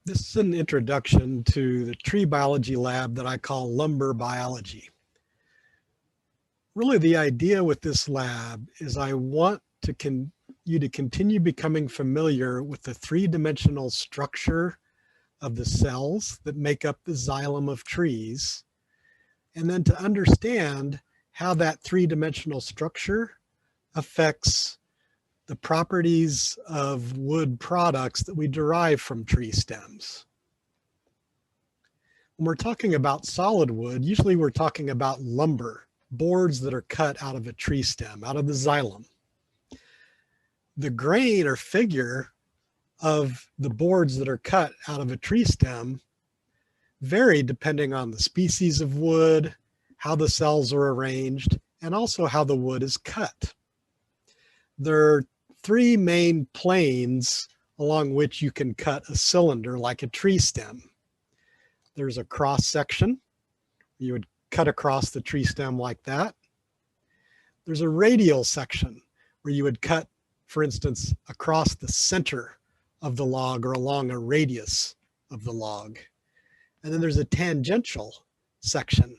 This is an introduction to the tree biology lab that I call lumber biology. Really, the idea with this lab is I want you to continue becoming familiar with the three-dimensional structure of the cells that make up the xylem of trees, and then to understand how that three-dimensional structure affects the properties of wood products that we derive from tree stems. When we're talking about solid wood, usually we're talking about lumber, boards that are cut out of a tree stem, out of the xylem. The grain or figure of the boards that are cut out of a tree stem vary depending on the species of wood, how the cells are arranged, and also how the wood is cut. There are three main planes along which you can cut a cylinder like a tree stem. There's a cross section. You would cut across the tree stem like that. There's a radial section where you would cut, for instance, across the center of the log or along a radius of the log. And then there's a tangential section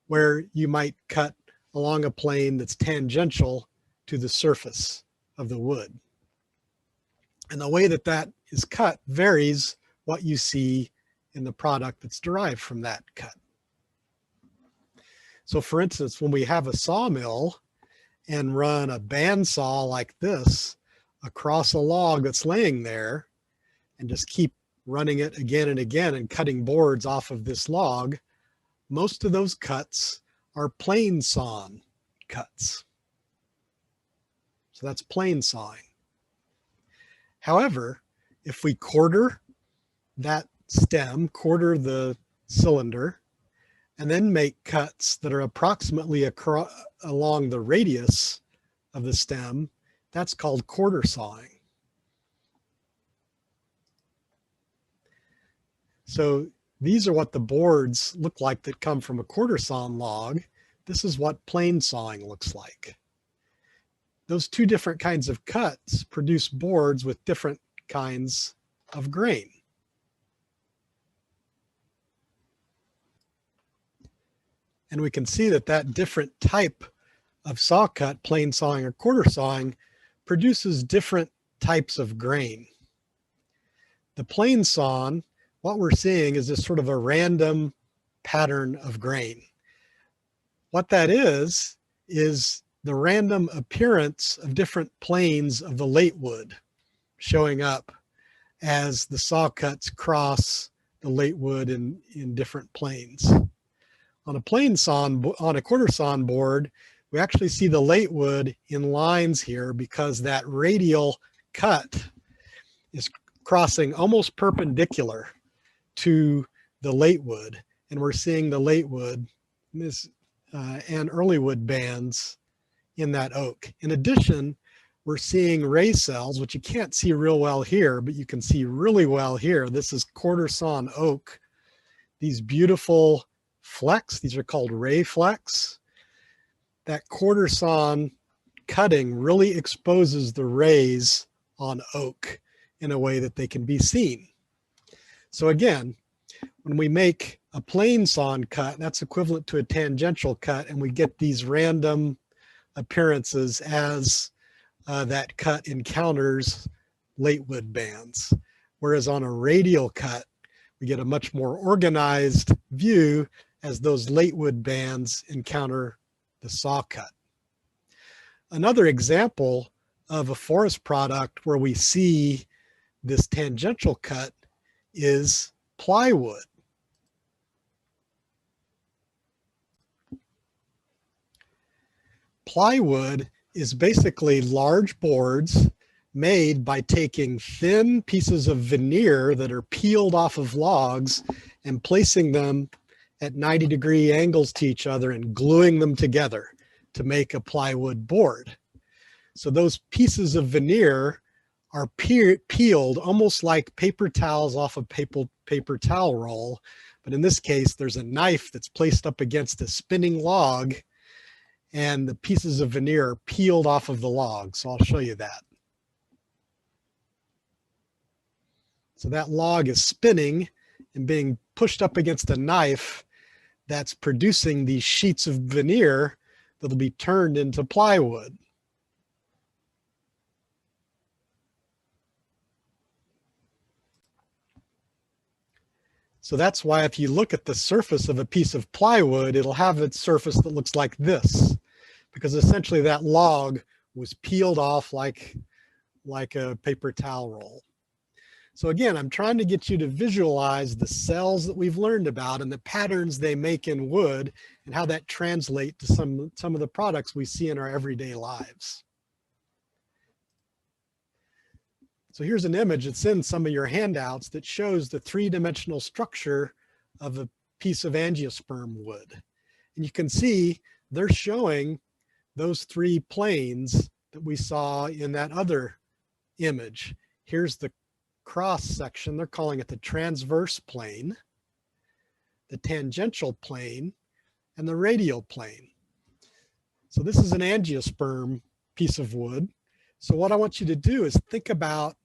where you might cut along a plane that's tangential to the surface of the wood. And the way that that is cut varies what you see in the product that's derived from that cut. So for instance, when we have a sawmill and run a bandsaw like this across a log that's laying there and just keep running it again and again and cutting boards off of this log, most of those cuts are plane sawn cuts. So that's plane sawing. However, if we quarter that stem, quarter the cylinder, and then make cuts that are approximately along the radius of the stem, that's called quarter sawing. So these are what the boards look like that come from a quarter sawn log. This is what plane sawing looks like. Those two different kinds of cuts produce boards with different kinds of grain. And we can see that that different type of saw cut, plane sawing or quarter sawing, produces different types of grain. The plane sawn, what we're seeing is this sort of a random pattern of grain. What that is the random appearance of different planes of the late wood showing up as the saw cuts cross the late wood in different planes. On a quarter sawn board, we actually see the late wood in lines here because that radial cut is crossing almost perpendicular to the late wood, and we're seeing the late wood and early wood bands in that oak. In addition, we're seeing ray cells, which you can't see real well here, but you can see really well here. This is quarter sawn oak. These beautiful flecks, these are called ray flecks. That quarter sawn cutting really exposes the rays on oak in a way that they can be seen. So again, when we make a plane sawn cut, that's equivalent to a tangential cut, and we get these random appearances as that cut encounters late wood bands. Whereas on a radial cut, we get a much more organized view as those late wood bands encounter the saw cut. Another example of a forest product where we see this tangential cut is plywood. Plywood is basically large boards made by taking thin pieces of veneer that are peeled off of logs and placing them at 90-degree angles to each other and gluing them together to make a plywood board. So those pieces of veneer are peeled almost like paper towels off a paper towel roll. But in this case, there's a knife that's placed up against a spinning log, and the pieces of veneer are peeled off of the log. So I'll show you that. So that log is spinning and being pushed up against a knife that's producing these sheets of veneer that'll be turned into plywood. So that's why if you look at the surface of a piece of plywood, it'll have its surface that looks like this, because essentially that log was peeled off like a paper towel roll. So again, I'm trying to get you to visualize the cells that we've learned about and the patterns they make in wood and how that translates to some of the products we see in our everyday lives. So here's an image that's in some of your handouts that shows the three-dimensional structure of a piece of angiosperm wood. And you can see they're showing those three planes that we saw in that other image. Here's the cross section. They're calling it the transverse plane, the tangential plane, and the radial plane. So this is an angiosperm piece of wood. So what I want you to do is think about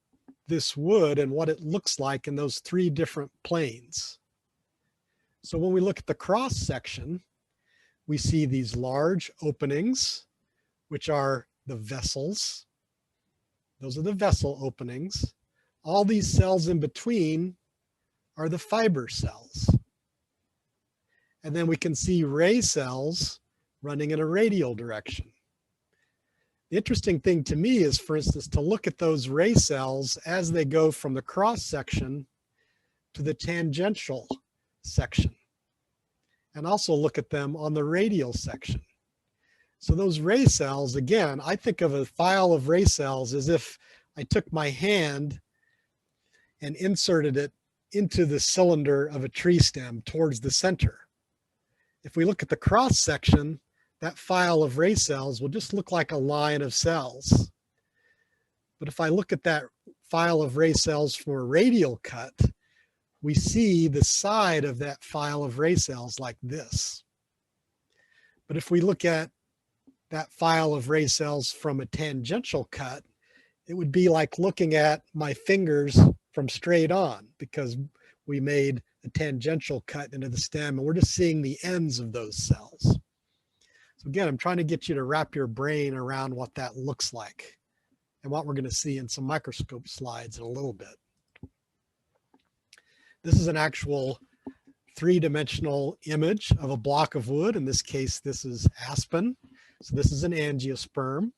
this wood and what it looks like in those three different planes. So when we look at the cross section, we see these large openings, which are the vessels. Those are the vessel openings. All these cells in between are the fiber cells. And then we can see ray cells running in a radial direction. The interesting thing to me is, for instance, to look at those ray cells as they go from the cross section to the tangential section, and also look at them on the radial section. So those ray cells, again, I think of a file of ray cells as if I took my hand and inserted it into the cylinder of a tree stem towards the center. If we look at the cross section, that file of ray cells will just look like a line of cells. But if I look at that file of ray cells for a radial cut, we see the side of that file of ray cells like this. But if we look at that file of ray cells from a tangential cut, it would be like looking at my fingers from straight on, because we made a tangential cut into the stem and we're just seeing the ends of those cells. So again, I'm trying to get you to wrap your brain around what that looks like and what we're going to see in some microscope slides in a little bit. This is an actual three-dimensional image of a block of wood. In this case, this is aspen. So this is an angiosperm.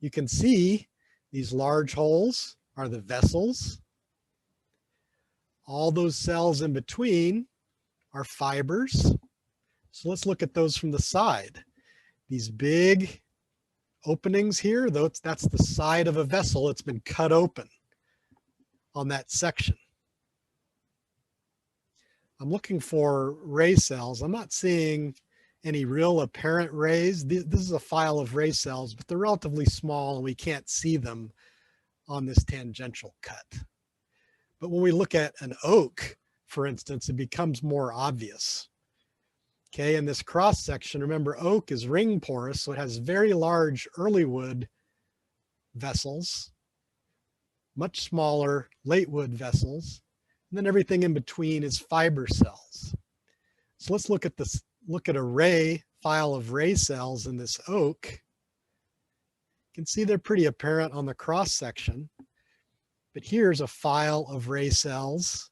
You can see these large holes are the vessels. All those cells in between are fibers. So let's look at those from the side. These big openings here, that's the side of a vessel. It's been cut open on that section. I'm looking for ray cells. I'm not seeing any real apparent rays. This is a file of ray cells, but they're relatively small and we can't see them on this tangential cut. But when we look at an oak, for instance, it becomes more obvious. Okay, in this cross section, remember oak is ring porous, so it has very large early wood vessels, much smaller late wood vessels, and then everything in between is fiber cells. So let's look at this, look at a ray file of ray cells in this oak. You can see they're pretty apparent on the cross section, but here's a file of ray cells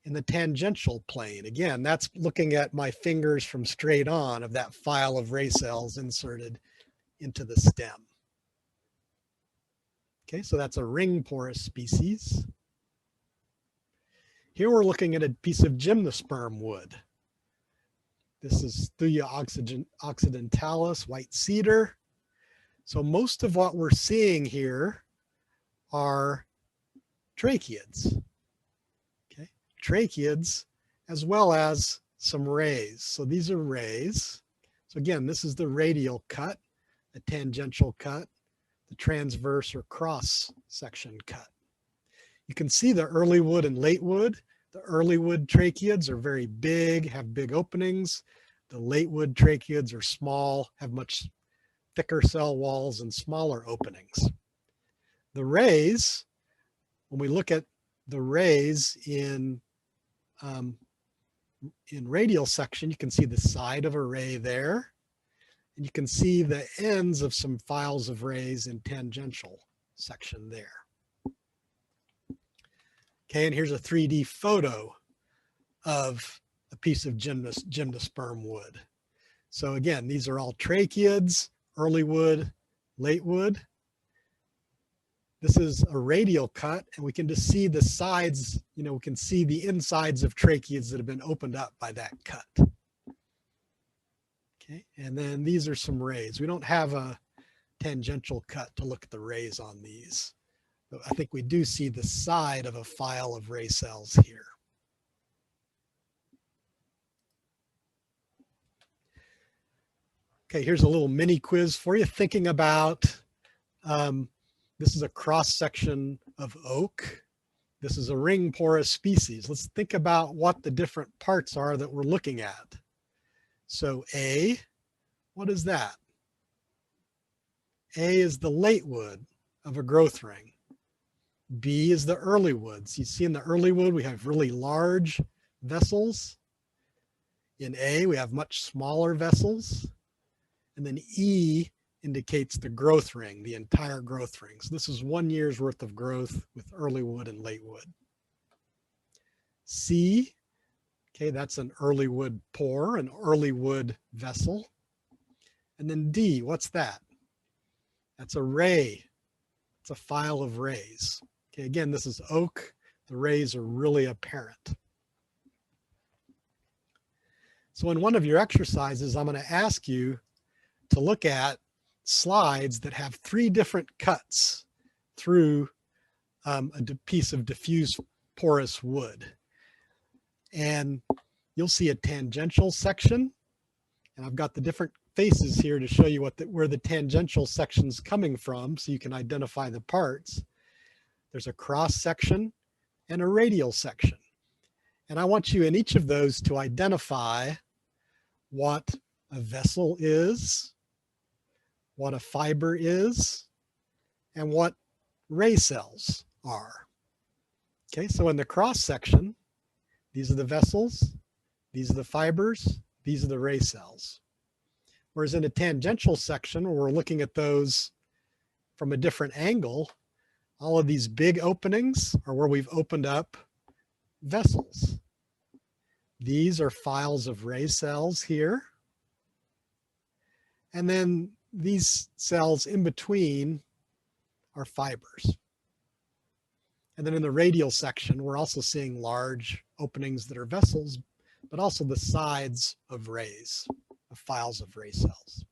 in the tangential plane. Again, that's looking at my fingers from straight on of that file of ray cells inserted into the stem. Okay, so that's a ring porous species. Here we're looking at a piece of gymnosperm wood. This is Thuya occidentalis, white cedar. So most of what we're seeing here are tracheids. Okay, tracheids as well as some rays. So these are rays. So again, this is the radial cut, the tangential cut, the transverse or cross section cut. You can see the early wood and late wood. The early wood tracheids are very big, have big openings. The late wood tracheids are small, have much thicker cell walls and smaller openings. The rays, when we look at the rays in radial section, you can see the side of a ray there, and you can see the ends of some files of rays in tangential section there. Okay, and here's a 3D photo of a piece of gymnosperm wood. So again, these are all tracheids, early wood, late wood. This is a radial cut, and we can just see the sides, we can see the insides of tracheids that have been opened up by that cut. Okay, and then these are some rays. We don't have a tangential cut to look at the rays on these, but I think we do see the side of a file of ray cells here. Okay, here's a little mini quiz for you, thinking about this is a cross section of oak. This is a ring porous species. Let's think about what the different parts are that we're looking at. So A, what is that? A is the late wood of a growth ring. B is the early woods. You see in the early wood, we have really large vessels. In A, we have much smaller vessels. And then E indicates the growth ring, the entire growth ring. So this is 1 year's worth of growth with early wood and late wood. C, okay, that's an early wood pore, an early wood vessel. And then D, what's that? That's a ray. It's a file of rays. Okay, again, this is oak. The rays are really apparent. So in one of your exercises, I'm going to ask you to look at slides that have 3 different cuts through a piece of diffuse porous wood. And you'll see a tangential section. And I've got the different faces here to show you where the tangential section's coming from so you can identify the parts. There's a cross section and a radial section. And I want you in each of those to identify what a vessel is, what a fiber is, and what ray cells are. Okay, so in the cross section, these are the vessels, these are the fibers, these are the ray cells. Whereas in a tangential section, where we're looking at those from a different angle, all of these big openings are where we've opened up vessels. These are files of ray cells here. And then these cells in between are fibers. And then in the radial section, we're also seeing large openings that are vessels, but also the sides of rays, of files of ray cells.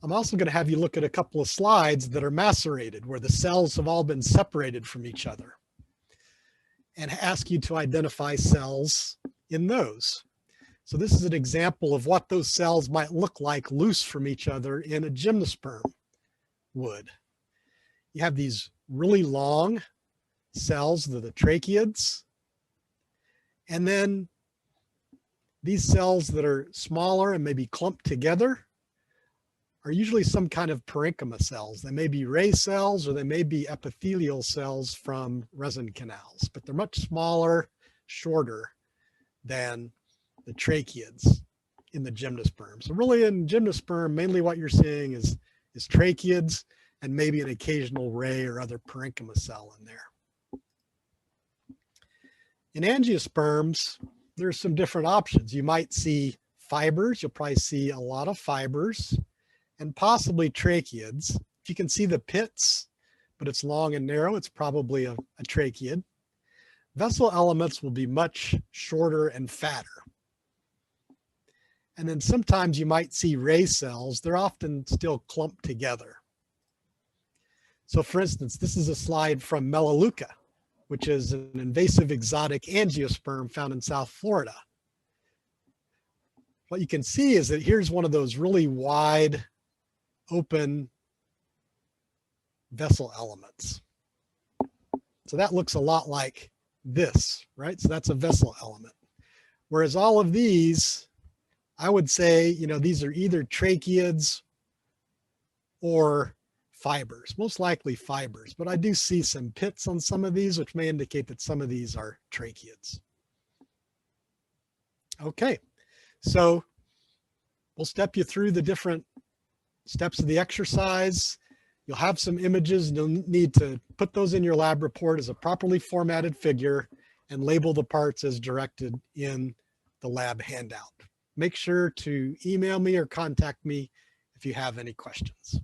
I'm also going to have you look at a couple of slides that are macerated, where the cells have all been separated from each other, and ask you to identify cells in those. So this is an example of what those cells might look like loose from each other in a gymnosperm wood. You have these really long cells, the tracheids, and then these cells that are smaller and maybe clumped together are usually some kind of parenchyma cells. They may be ray cells or they may be epithelial cells from resin canals, but they're much smaller, shorter than the tracheids in the gymnosperm. So really in gymnosperm, mainly what you're seeing is tracheids and maybe an occasional ray or other parenchyma cell in there. In angiosperms, there's some different options. You might see fibers. You'll probably see a lot of fibers and possibly tracheids. If you can see the pits, but it's long and narrow, it's probably a tracheid. Vessel elements will be much shorter and fatter. And then sometimes you might see ray cells. They're often still clumped together. So for instance, this is a slide from Melaleuca, which is an invasive exotic angiosperm found in South Florida. What you can see is that here's one of those really wide, open vessel elements. So that looks a lot like this, right? So that's a vessel element. Whereas all of these, I would say, these are either tracheids or fibers, most likely fibers, but I do see some pits on some of these, which may indicate that some of these are tracheids. Okay, so we'll step you through the different steps of the exercise. You'll have some images, and you'll need to put those in your lab report as a properly formatted figure and label the parts as directed in the lab handout. Make sure to email me or contact me if you have any questions.